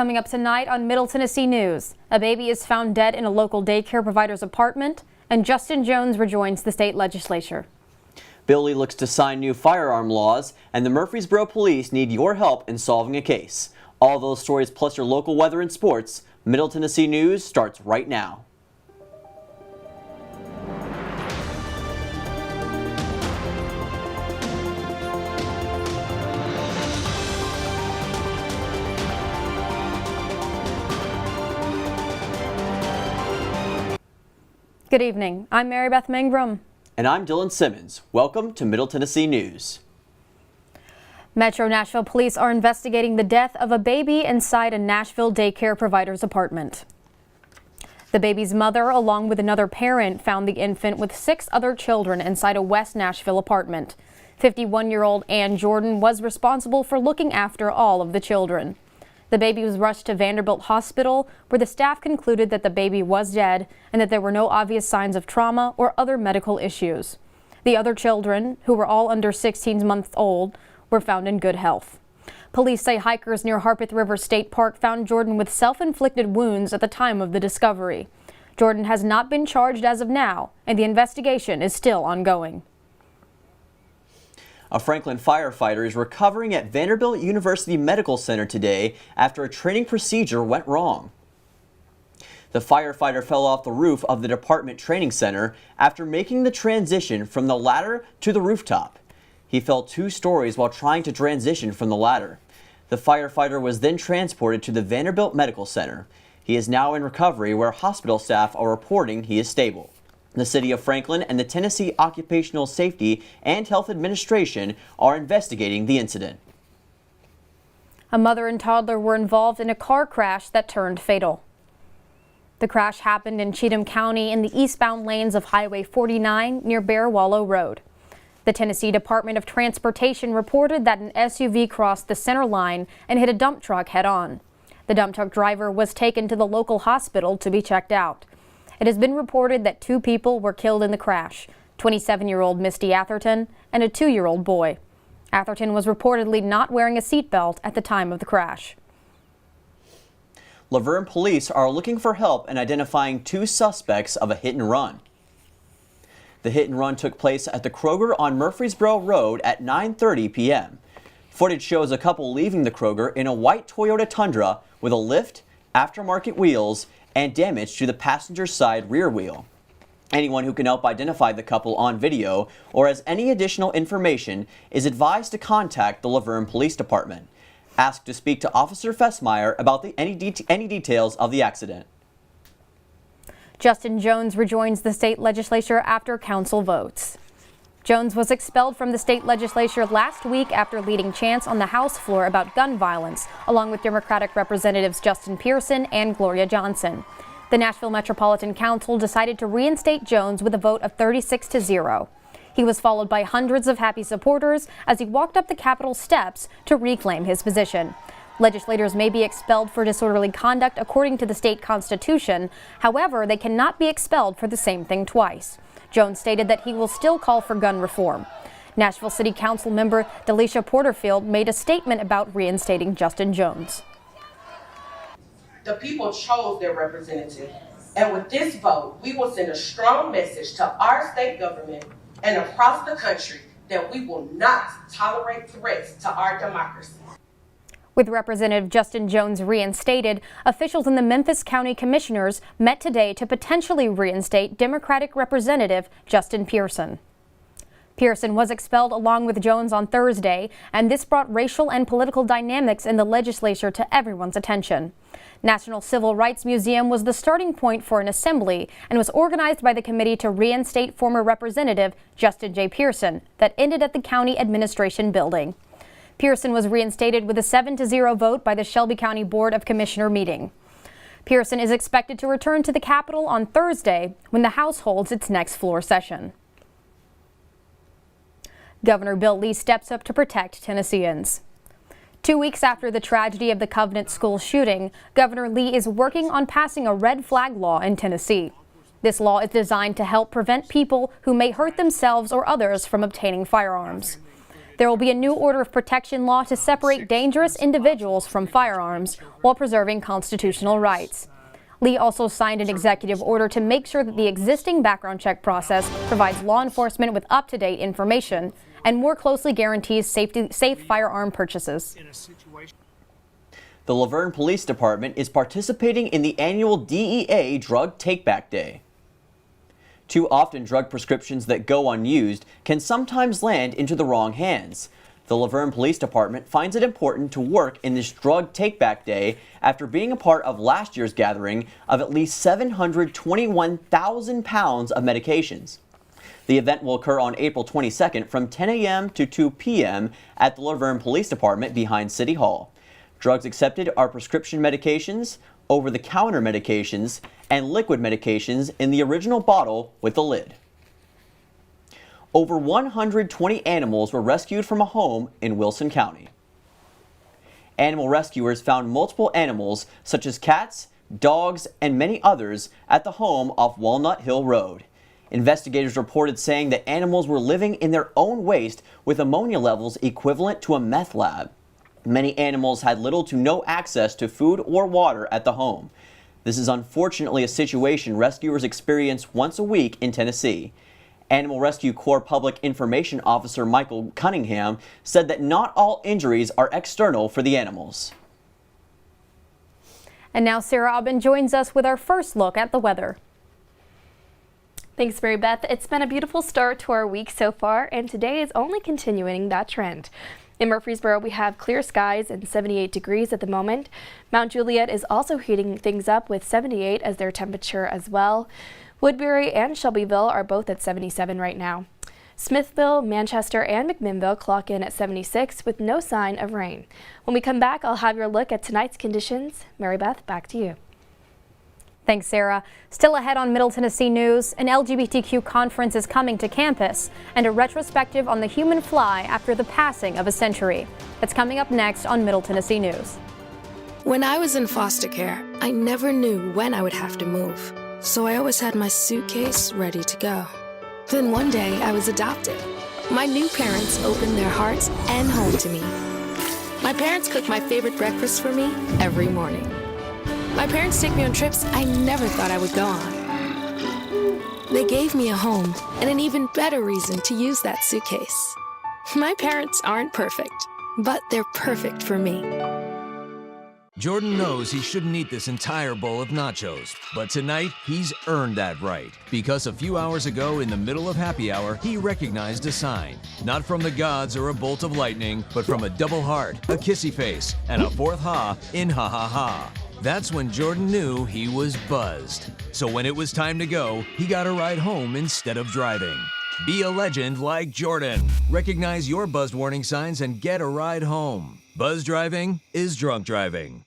Coming up tonight on Middle Tennessee News, a baby is found dead in a local daycare provider's apartment, and Justin Jones rejoins the state legislature. Billy looks to sign new firearm laws, and the Murfreesboro police need your help in solving a case. All those stories plus your local weather and sports. Middle Tennessee News starts right now. Good evening. I'm Mary Beth Mangrum. And I'm Dylan Simmons. Welcome to Middle Tennessee News. Metro Nashville police are investigating the death of a baby inside a Nashville daycare provider's apartment. The baby's mother, along with another parent, found the infant with 6 other children inside a West Nashville apartment. 51-year-old Ann Jordan was responsible for looking after all of the children. The baby was rushed to Vanderbilt Hospital, where the staff concluded that the baby was dead and that there were no obvious signs of trauma or other medical issues. The other children, who were all under 16 months old, were found in good health. Police say hikers near Harpeth River State Park found Jordan with self-inflicted wounds at the time of the discovery. Jordan has not been charged as of now, and the investigation is still ongoing. A Franklin firefighter is recovering at Vanderbilt University Medical Center today after a training procedure went wrong. The firefighter fell off the roof of the department training center after making the transition from the ladder to the rooftop. He fell 2 stories while trying to transition from the ladder. The firefighter was then transported to the Vanderbilt Medical Center. He is now in recovery, where hospital staff are reporting he is stable. The City of Franklin and the Tennessee Occupational Safety and Health Administration are investigating the incident. A mother and toddler were involved in a car crash that turned fatal. The crash happened in Cheatham County in the eastbound lanes of Highway 49 near Bear Wallow Road. The Tennessee Department of Transportation reported that an SUV crossed the center line and hit a dump truck head-on. The dump truck driver was taken to the local hospital to be checked out. It has been reported that 2 people were killed in the crash, 27-year-old Misty Atherton and a 2-year-old boy. Atherton was reportedly not wearing a seatbelt at the time of the crash. Laverne police are looking for help in identifying 2 suspects of a hit and run. The hit and run took place at the Kroger on Murfreesboro Road at 9:30 p.m. Footage shows a couple leaving the Kroger in a white Toyota Tundra with a lift, aftermarket wheels, and damage to the passenger side rear wheel. Anyone who can help identify the couple on video or has any additional information is advised to contact the Laverne Police Department. Ask to speak to Officer Fessmeyer about any details of the accident. Justin Jones rejoins the state legislature after council votes. Jones was expelled from the state legislature last week after leading chants on the House floor about gun violence, along with Democratic Representatives Justin Pearson and Gloria Johnson. The Nashville Metropolitan Council decided to reinstate Jones with a vote of 36-0. He was followed by hundreds of happy supporters as he walked up the Capitol steps to reclaim his position. Legislators may be expelled for disorderly conduct according to the state constitution. However, they cannot be expelled for the same thing twice. Jones stated that he will still call for gun reform. Nashville City Council member Delisha Porterfield made a statement about reinstating Justin Jones. The people chose their representative, and with this vote, we will send a strong message to our state government and across the country that we will not tolerate threats to our democracy. With Representative Justin Jones reinstated, officials in the Memphis County Commissioners met today to potentially reinstate Democratic Representative Justin Pearson. Pearson was expelled along with Jones on Thursday, and this brought racial and political dynamics in the legislature to everyone's attention. National Civil Rights Museum was the starting point for an assembly and was organized by the committee to reinstate former Representative Justin J. Pearson that ended at the County Administration Building. Pearson was reinstated with a 7-0 vote by the Shelby County Board of Commissioner meeting. Pearson is expected to return to the Capitol on Thursday when the House holds its next floor session. Governor Bill Lee steps up to protect Tennesseans. 2 weeks after the tragedy of the Covenant School shooting, Governor Lee is working on passing a red flag law in Tennessee. This law is designed to help prevent people who may hurt themselves or others from obtaining firearms. There will be a new order of protection law to separate dangerous individuals from firearms while preserving constitutional rights. Lee also signed an executive order to make sure that the existing background check process provides law enforcement with up-to-date information and more closely guarantees safe firearm purchases. The Laverne Police Department is participating in the annual DEA Drug Take-Back Day. Too often, drug prescriptions that go unused can sometimes land into the wrong hands. The Laverne Police Department finds it important to work in this Drug Take-Back Day after being a part of last year's gathering of at least 721,000 pounds of medications. The event will occur on April 22nd from 10 a.m. to 2 p.m. at the Laverne Police Department behind City Hall. Drugs accepted are prescription medications, over-the-counter medications, and liquid medications in the original bottle with a lid. Over 120 animals were rescued from a home in Wilson County. Animal rescuers found multiple animals such as cats, dogs, and many others at the home off Walnut Hill Road. Investigators reported saying that animals were living in their own waste with ammonia levels equivalent to a meth lab. Many animals had little to no access to food or water at the home. This is unfortunately a situation rescuers experience once a week in Tennessee. Animal Rescue Corps Public Information Officer Michael Cunningham said that not all injuries are external for the animals. And now Sarah Aubin joins us with our first look at the weather. Thanks, Mary Beth. It's been a beautiful start to our week so far, and today is only continuing that trend. In Murfreesboro, we have clear skies and 78 degrees at the moment. Mount Juliet is also heating things up with 78 as their temperature as well. Woodbury and Shelbyville are both at 77 right now. Smithville, Manchester, and McMinnville clock in at 76 with no sign of rain. When we come back, I'll have your look at tonight's conditions. Mary Beth, back to you. Thanks, Sarah. Still ahead on Middle Tennessee News, an LGBTQ conference is coming to campus and a retrospective on the human fly after the passing of a century. It's coming up next on Middle Tennessee News. When I was in foster care, I never knew when I would have to move, so I always had my suitcase ready to go. Then one day I was adopted. My new parents opened their hearts and home to me. My parents cook my favorite breakfast for me every morning. My parents take me on trips I never thought I would go on. They gave me a home and an even better reason to use that suitcase. My parents aren't perfect, but they're perfect for me. Jordan knows he shouldn't eat this entire bowl of nachos, but tonight he's earned that right. Because a few hours ago in the middle of happy hour, he recognized a sign. Not from the gods or a bolt of lightning, but from a double heart, a kissy face, and a fourth ha in ha ha ha. That's when Jordan knew he was buzzed. So when it was time to go, he got a ride home instead of driving. Be a legend like Jordan. Recognize your buzzed warning signs and get a ride home. Buzz driving is drunk driving.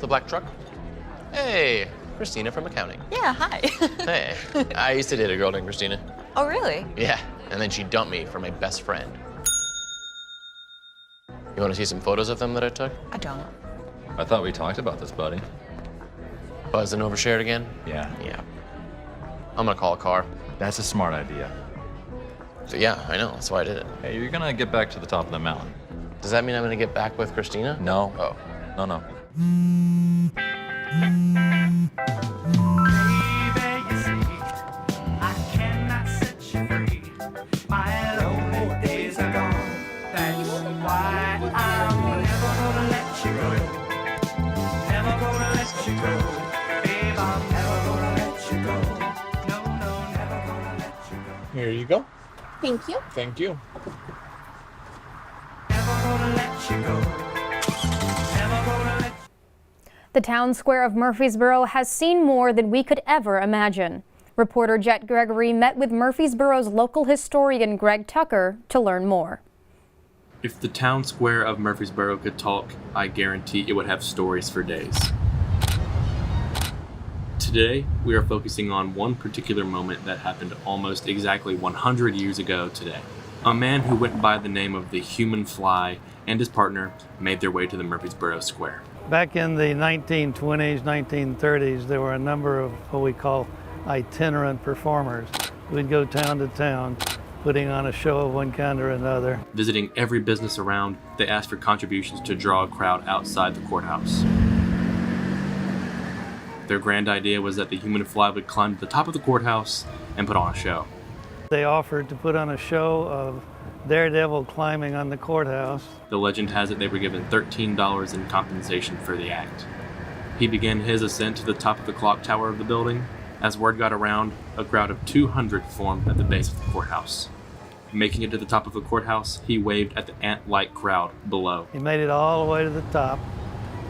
The black truck? Hey, Christina from accounting. Yeah, hi. Hey, I used to date a girl named Christina. Oh, really? Yeah, and then she dumped me for my best friend. You want to see some photos of them that I took? I don't. I thought we talked about this, buddy. Buzz and overshared again? Yeah. Yeah. I'm gonna call a car. That's a smart idea. So yeah, I know, that's why I did it. Hey, you're gonna get back to the top of the mountain. Does that mean I'm gonna get back with Christina? No. Oh. No. Here you go. Thank you. Thank you. The town square of Murfreesboro has seen more than we could ever imagine. Reporter Jet Gregory met with Murfreesboro's local historian Greg Tucker to learn more. If the town square of Murfreesboro could talk, I guarantee it would have stories for days. Today, we are focusing on one particular moment that happened almost exactly 100 years ago today. A man who went by the name of the Human Fly and his partner made their way to the Murfreesboro Square. Back in the 1920s, 1930s, there were a number of what we call itinerant performers. We'd go town to town, putting on a show of one kind or another. Visiting every business around, they asked for contributions to draw a crowd outside the courthouse. Their grand idea was that the Human Fly would climb to the top of the courthouse and put on a show. They offered to put on a show of Daredevil climbing on the courthouse. The legend has it they were given $13 in compensation for the act. He began his ascent to the top of the clock tower of the building. As word got around, a crowd of 200 formed at the base of the courthouse. Making it to the top of the courthouse, he waved at the ant-like crowd below. He made it all the way to the top,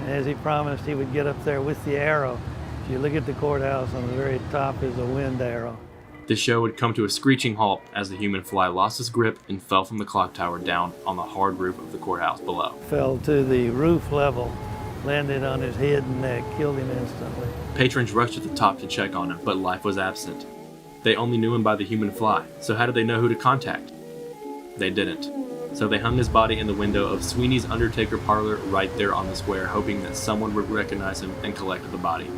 and as he promised, he would get up there with the arrow. If you look at the courthouse, on the very top is a wind arrow. The show would come to a screeching halt as the Human Fly lost his grip and fell from the clock tower down on the hard roof of the courthouse below. Fell to the roof level, landed on his head and neck, killed him instantly. Patrons rushed to the top to check on him, but life was absent. They only knew him by the Human Fly, so how did they know who to contact? They didn't. So they hung his body in the window of Sweeney's Undertaker parlor right there on the square, hoping that someone would recognize him and collect the body.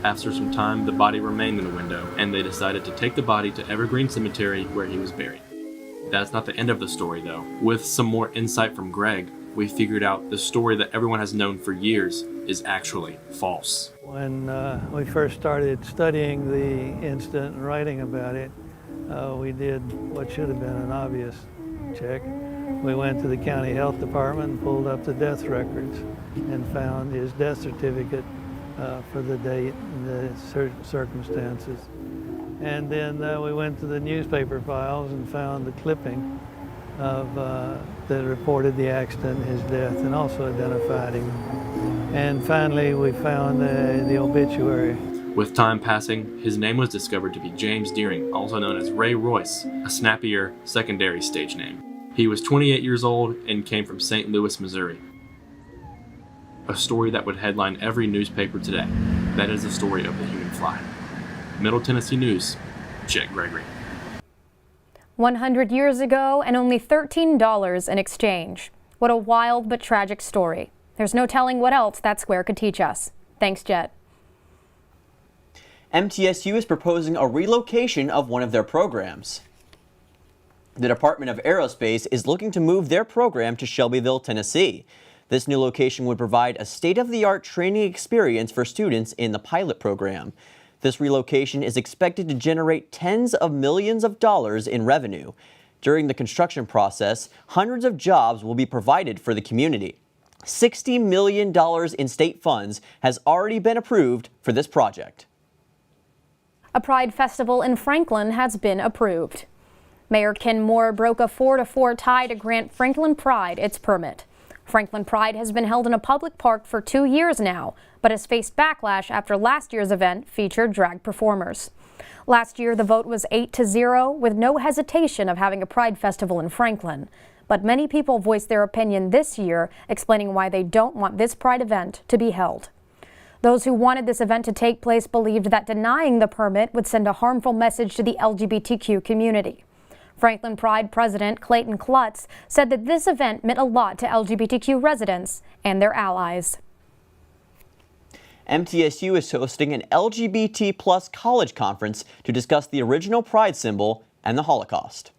After some time, the body remained in the window, and they decided to take the body to Evergreen Cemetery where he was buried. That's not the end of the story, though. With some more insight from Greg, we figured out the story that everyone has known for years is actually false. When we first started studying the incident and writing about it, we did what should have been an obvious check. We went to the county health department and pulled up the death records and found his death certificate for the date and the circumstances. And then we went to the newspaper files and found the clipping of that reported the accident and his death and also identified him. And finally we found the obituary. With time passing, his name was discovered to be James Deering, also known as Ray Royce, a snappier secondary stage name. He was 28 years old and came from St. Louis, Missouri. A story that would headline every newspaper today. That is the story of the Human Fly. Middle Tennessee News, Chet Gregory. 100 years ago and only $13 in exchange. What a wild but tragic story. There's no telling what else that square could teach us. Thanks, Jet. MTSU is proposing a relocation of one of their programs. The Department of Aerospace is looking to move their program to Shelbyville, Tennessee. This new location would provide a state-of-the-art training experience for students in the pilot program. This relocation is expected to generate tens of millions of dollars in revenue. During the construction process, hundreds of jobs will be provided for the community. $60 million in state funds has already been approved for this project. A Pride Festival in Franklin has been approved. Mayor Ken Moore broke a 4-4 tie to grant Franklin Pride its permit. Franklin Pride has been held in a public park for 2 years now, but has faced backlash after last year's event featured drag performers. Last year, the vote was 8-0, with no hesitation of having a Pride Festival in Franklin. But many people voiced their opinion this year, explaining why they don't want this Pride event to be held. Those who wanted this event to take place believed that denying the permit would send a harmful message to the LGBTQ community. Franklin Pride President Clayton Klutz said that this event meant a lot to LGBTQ residents and their allies. MTSU is hosting an LGBT plus college conference to discuss the original Pride symbol and the Holocaust.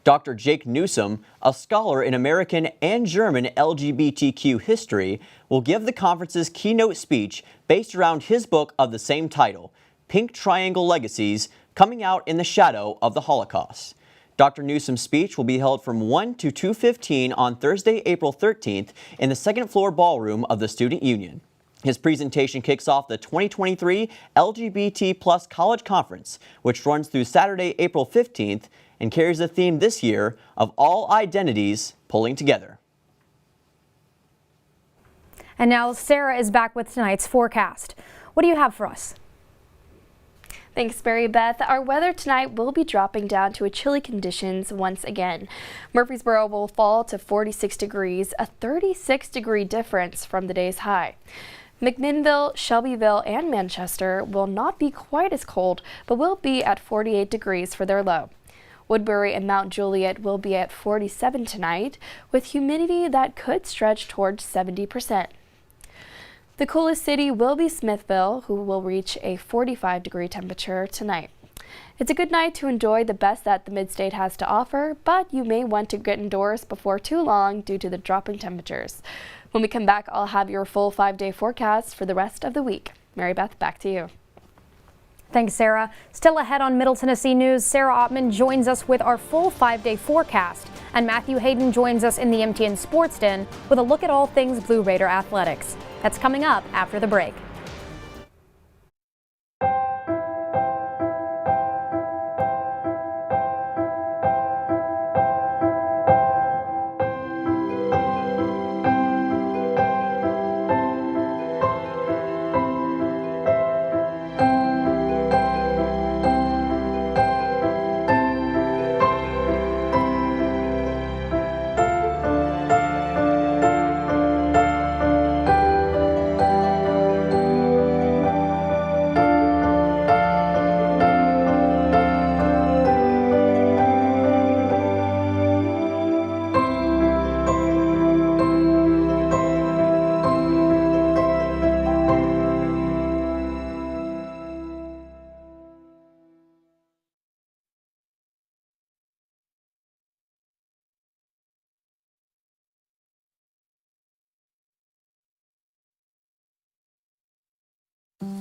Dr. Jake Newsom, a scholar in American and German LGBTQ history, will give the conference's keynote speech based around his book of the same title, Pink Triangle Legacies, Coming Out in the Shadow of the Holocaust. Dr. Newsom's speech will be held from 1 to 2:15 on Thursday, April 13th in the second floor ballroom of the Student Union. His presentation kicks off the 2023 LGBT plus College Conference, which runs through Saturday, April 15th, and carries the theme this year of all identities pulling together. And now Sarah is back with tonight's forecast. What do you have for us? Thanks, Mary Beth. Our weather tonight will be dropping down to a chilly conditions once again. Murfreesboro will fall to 46 degrees, a 36-degree difference from the day's high. McMinnville, Shelbyville, and Manchester will not be quite as cold, but will be at 48 degrees for their low. Woodbury and Mount Juliet will be at 47 tonight, with humidity that could stretch towards 70%. The coolest city will be Smithville, who will reach a 45-degree temperature tonight. It's a good night to enjoy the best that the Mid-State has to offer, but you may want to get indoors before too long due to the dropping temperatures. When we come back, I'll have your full 5-day forecast for the rest of the week. Mary Beth, back to you. Thanks, Sarah. Still ahead on Middle Tennessee News, Sarah Ottman joins us with our full 5-day forecast, and Matthew Hayden joins us in the MTN Sports Den with a look at all things Blue Raider athletics. That's coming up after the break.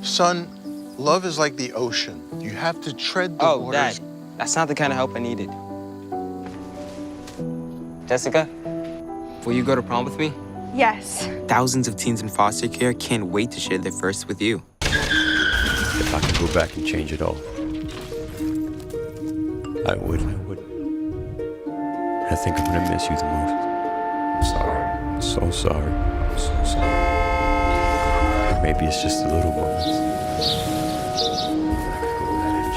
Son, love is like the ocean. You have to tread the waters. Dad, that's not the kind of help I needed. Jessica, will you go to prom with me? Yes. Thousands of teens in foster care can't wait to share their first with you. If I could go back and change it all, I would. I think I'm gonna miss you the most. I'm sorry. I'm so sorry. I'm so sorry. Maybe it's just the little moments.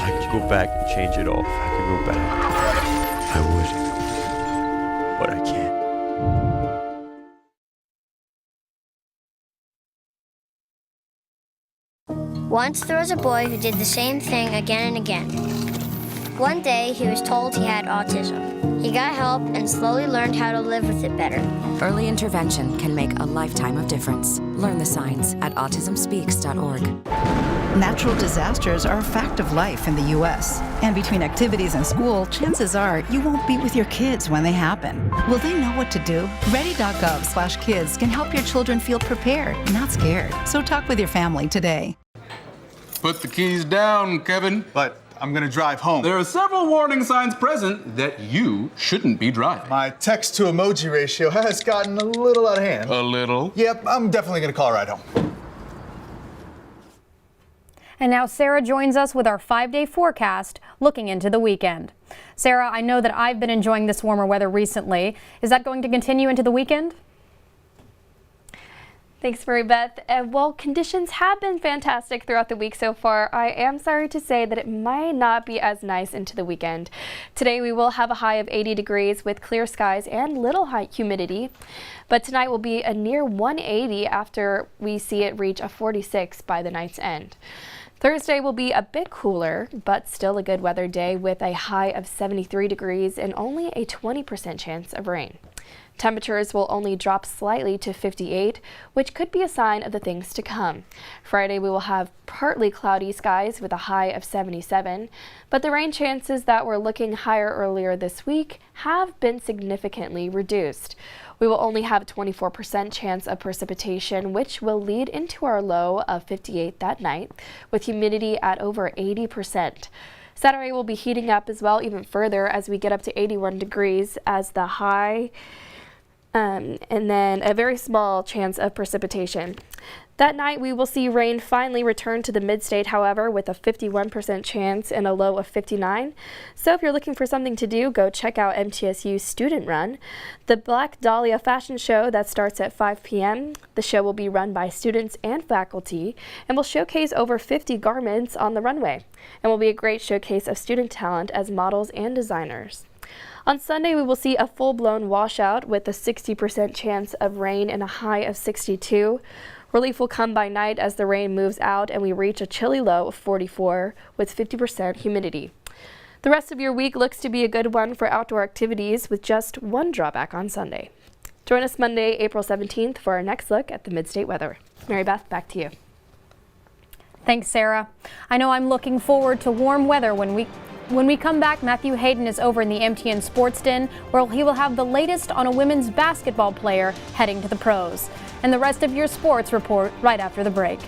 I could go back and change it all. If I could go back, I would. But I can't. Once there was a boy who did the same thing again and again. One day, he was told he had autism. He got help and slowly learned how to live with it better. Early intervention can make a lifetime of difference. Learn the signs at autismspeaks.org. Natural disasters are a fact of life in the U.S. And between activities and school, chances are you won't be with your kids when they happen. Will they know what to do? Ready.gov/kids can help your children feel prepared, not scared. So talk with your family today. Put the keys down, Kevin. But I'm gonna drive home. There are several warning signs present that you shouldn't be driving. My text to emoji ratio has gotten a little out of hand. A little? Yep, I'm definitely gonna call a ride home. And now Sarah joins us with our 5-day forecast looking into the weekend. Sarah, I know that I've been enjoying this warmer weather recently. Is that going to continue into the weekend? Thanks, Mary Beth. Well, conditions have been fantastic throughout the week so far. I am sorry to say that it might not be as nice into the weekend. Today we will have a high of 80 degrees with clear skies and little high humidity. But tonight will be a near 180 after we see it reach a 46 by the night's end. Thursday will be a bit cooler, but still a good weather day with a high of 73 degrees and only a 20% chance of rain. Temperatures will only drop slightly to 58, which could be a sign of the things to come. Friday we will have partly cloudy skies with a high of 77, but the rain chances that were looking higher earlier this week have been significantly reduced. We will only have a 24% chance of precipitation, which will lead into our low of 58 that night, with humidity at over 80%. Saturday will be heating up as well even further as we get up to 81 degrees as the high, and then a very small chance of precipitation. That night, we will see rain finally return to the mid-state, however, with a 51% chance and a low of 59. So if you're looking for something to do, go check out MTSU's Student Run, the Black Dahlia fashion show that starts at 5 p.m. The show will be run by students and faculty and will showcase over 50 garments on the runway and will be a great showcase of student talent as models and designers. On Sunday, we will see a full-blown washout with a 60% chance of rain and a high of 62. Relief will come by night as the rain moves out and we reach a chilly low of 44 with 50% humidity. The rest of your week looks to be a good one for outdoor activities with just one drawback on Sunday. Join us Monday, April 17th for our next look at the mid-state weather. Mary Beth, back to you. Thanks, Sarah. I know I'm looking forward to warm weather when we come back. Matthew Hayden is over in the MTN Sports Den, where he will have the latest on a women's basketball player heading to the pros. And the rest of your sports report right after the break.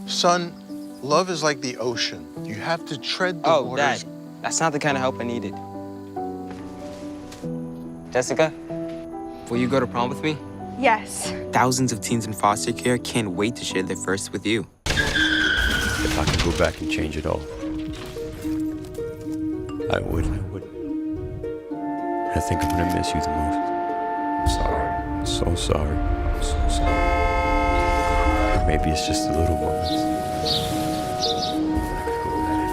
Son, love is like the ocean. You have to tread the waters. Dad, that's not the kind of help I needed. Jessica, will you go to prom with me? Yes. Thousands of teens in foster care can't wait to share their first with you. If I could go back and change it all, I would. I think I'm gonna miss you the most. I'm sorry. I'm so sorry. I'm so sorry. Or maybe it's just the little moments.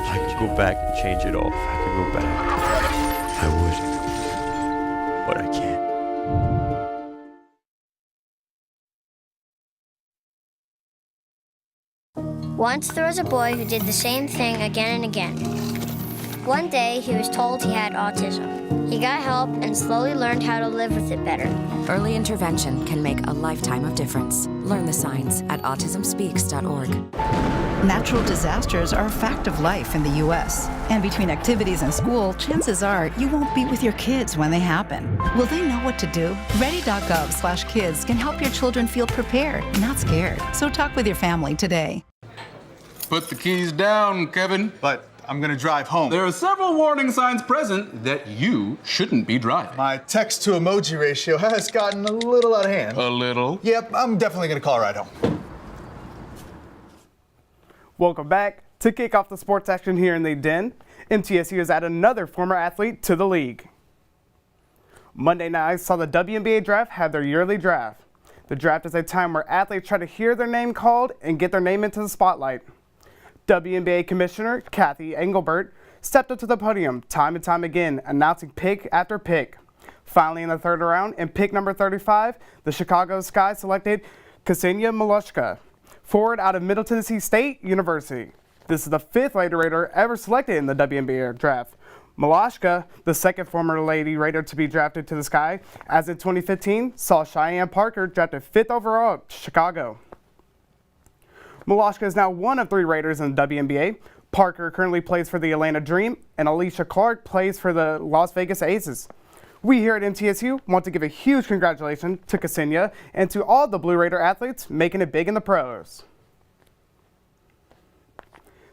If I could go back and change it all. If I could go back, I would. But I can't. Once there was a boy who did the same thing again and again. One day, he was told he had autism. He got help and slowly learned how to live with it better. Early intervention can make a lifetime of difference. Learn the signs at autismspeaks.org. Natural disasters are a fact of life in the U.S. And between activities and school, chances are you won't be with your kids when they happen. Will they know what to do? Ready.gov/kids can help your children feel prepared, not scared. So talk with your family today. Put the keys down, Kevin. But I'm gonna drive home. There are several warning signs present that you shouldn't be driving. My text to emoji ratio has gotten a little out of hand. A little? Yep, I'm definitely gonna call a ride home. Welcome back. To kick off the sports action here in the Den, MTSU has added another former athlete to the league. Monday night saw the WNBA draft have their yearly draft. The draft is a time where athletes try to hear their name called and get their name into the spotlight. WNBA Commissioner Kathy Engelbert stepped up to the podium time and time again, announcing pick after pick. Finally, in the third round, in pick number 35, the Chicago Sky selected Ksenia Maloshka, forward out of Middle Tennessee State University. This is the fifth Lady Raider ever selected in the WNBA draft. Maloshka, the second former Lady Raider to be drafted to the Sky, as in 2015 saw Cheyenne Parker drafted 5th overall to Chicago. Maloshka is now one of 3 Raiders in the WNBA. Parker currently plays for the Atlanta Dream, and Alicia Clark plays for the Las Vegas Aces. We here at MTSU want to give a huge congratulations to Ksenia and to all the Blue Raider athletes making it big in the pros.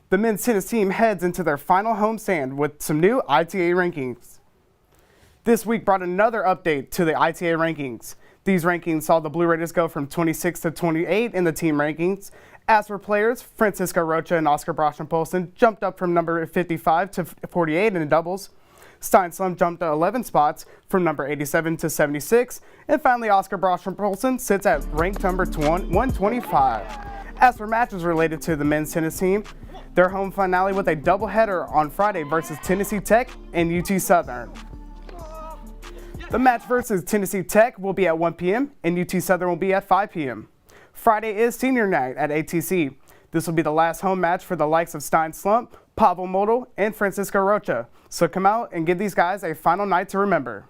The men's tennis team heads into their final homestand with some new ITA rankings. This week brought another update to the ITA rankings. These rankings saw the Blue Raiders go from 26 to 28 in the team rankings. As for players, Francisca Rocha and Oscar Broschen-Polson jumped up from number 55 to 48 in the doubles. Stein Slump jumped 11 spots from number 87 to 76. And finally, Oscar Brostrom-Polson sits at ranked number 125. As for matches related to the men's tennis team, their home finale with a doubleheader on Friday versus Tennessee Tech and UT Southern. The match versus Tennessee Tech will be at 1 p.m. and UT Southern will be at 5 p.m. Friday is senior night at ATC. This will be the last home match for the likes of Stein Slump, Pavel Model, and Francisco Rocha. So come out and give these guys a final night to remember.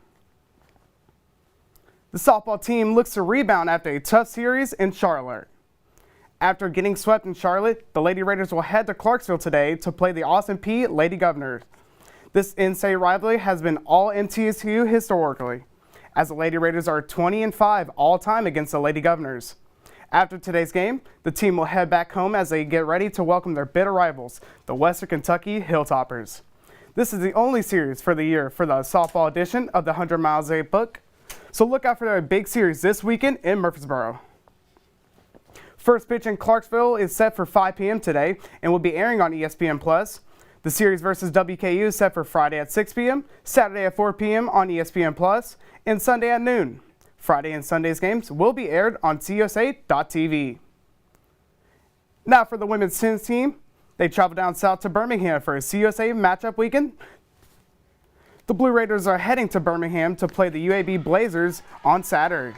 The softball team looks to rebound after a tough series in Charlotte. After getting swept in Charlotte, the Lady Raiders will head to Clarksville today to play the Austin Peay Lady Governors. This in-state rivalry has been all MTSU historically, as the Lady Raiders are 20-5 all-time against the Lady Governors. After today's game, the team will head back home as they get ready to welcome their bitter rivals, the Western Kentucky Hilltoppers. This is the only series for the year for the softball edition of the 100 Miles A book, so look out for a big series this weekend in Murfreesboro. First pitch in Clarksville is set for 5 p.m. today and will be airing on ESPN+. The series versus WKU is set for Friday at 6 p.m., Saturday at 4 p.m. on ESPN+, and Sunday at noon. Friday and Sunday's games will be aired on CUSA.TV. Now for the women's tennis team, they travel down south to Birmingham for a CUSA matchup weekend. The Blue Raiders are heading to Birmingham to play the UAB Blazers on Saturday.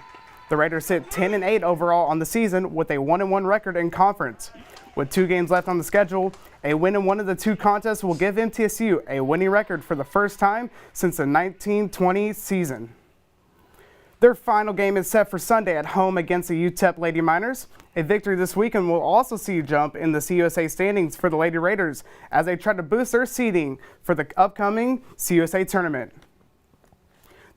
The Raiders sit 10-8 overall on the season with a 1-1 record in conference. With 2 games left on the schedule, a win in one of the 2 contests will give MTSU a winning record for the first time since the 1920 season. Their final game is set for Sunday at home against the UTEP Lady Miners. A victory this weekend will also see a jump in the CUSA standings for the Lady Raiders as they try to boost their seeding for the upcoming CUSA tournament.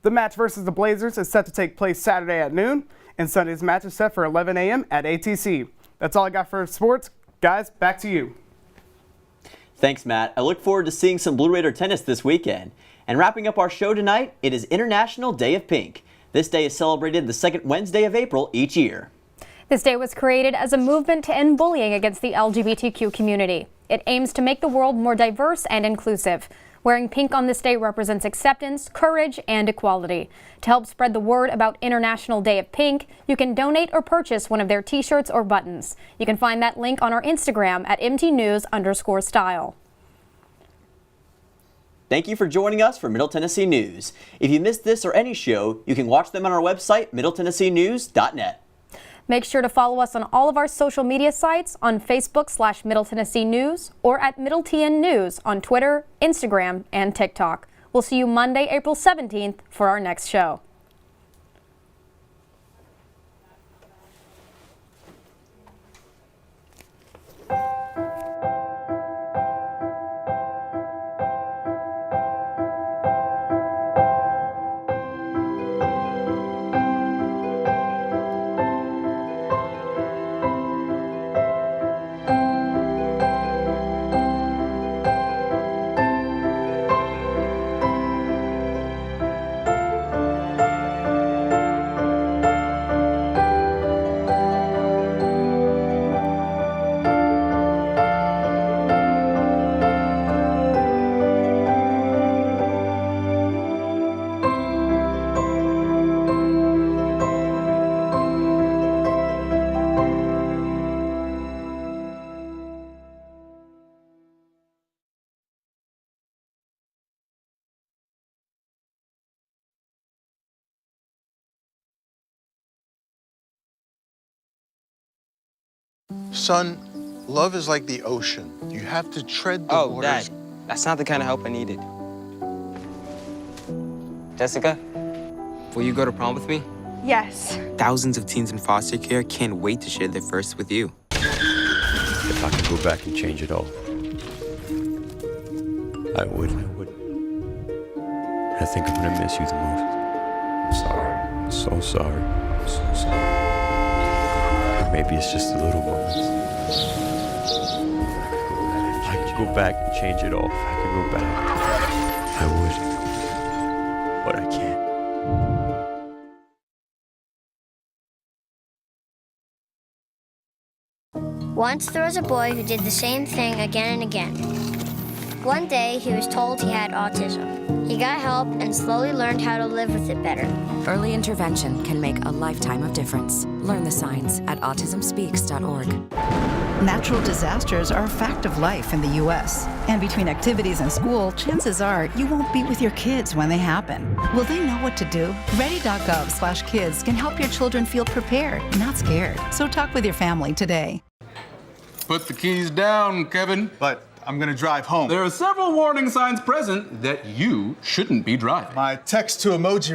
The match versus the Blazers is set to take place Saturday at noon, and Sunday's match is set for 11 a.m. at ATC. That's all I got for sports. Guys, back to you. Thanks, Matt. I look forward to seeing some Blue Raider tennis this weekend. And wrapping up our show tonight, it is International Day of Pink. This day is celebrated the second Wednesday of April each year. This day was created as a movement to end bullying against the LGBTQ community. It aims to make the world more diverse and inclusive. Wearing pink on this day represents acceptance, courage, and equality. To help spread the word about International Day of Pink, you can donate or purchase one of their t-shirts or buttons. You can find that link on our Instagram at mtnews_style. Thank you for joining us for Middle Tennessee News. If you missed this or any show, you can watch them on our website, middletennesseenews.net. Make sure to follow us on all of our social media sites on Facebook /Middle Tennessee News or at Middle TN News on Twitter, Instagram, and TikTok. We'll see you Monday, April 17th for our next show. Son, love is like the ocean. You have to tread the waters. Dad, that's not the kind of help I needed. Jessica, will you go to prom with me? Yes. Thousands of teens in foster care can't wait to share their first with you. If I could go back and change it all, I would. I think I'm gonna miss you the most. I'm sorry. I'm so sorry. I'm so sorry. Maybe it's just the little moments. If I could go back and change it all, if I could go back, I would. But I can't. Once there was a boy who did the same thing again and again. One day, he was told he had autism. He He got help and slowly learned how to live with it better. Early intervention can make a lifetime of difference. Learn the signs at autismspeaks.org. Natural disasters are a fact of life in the U.S. And between activities and school, chances are you won't be with your kids when they happen. Will they know what to do? Ready.gov/kids can help your children feel prepared, not scared. So talk with your family today. Put the keys down, Kevin. But I'm gonna drive home. There are several warning signs present that you shouldn't be driving. My text to emoji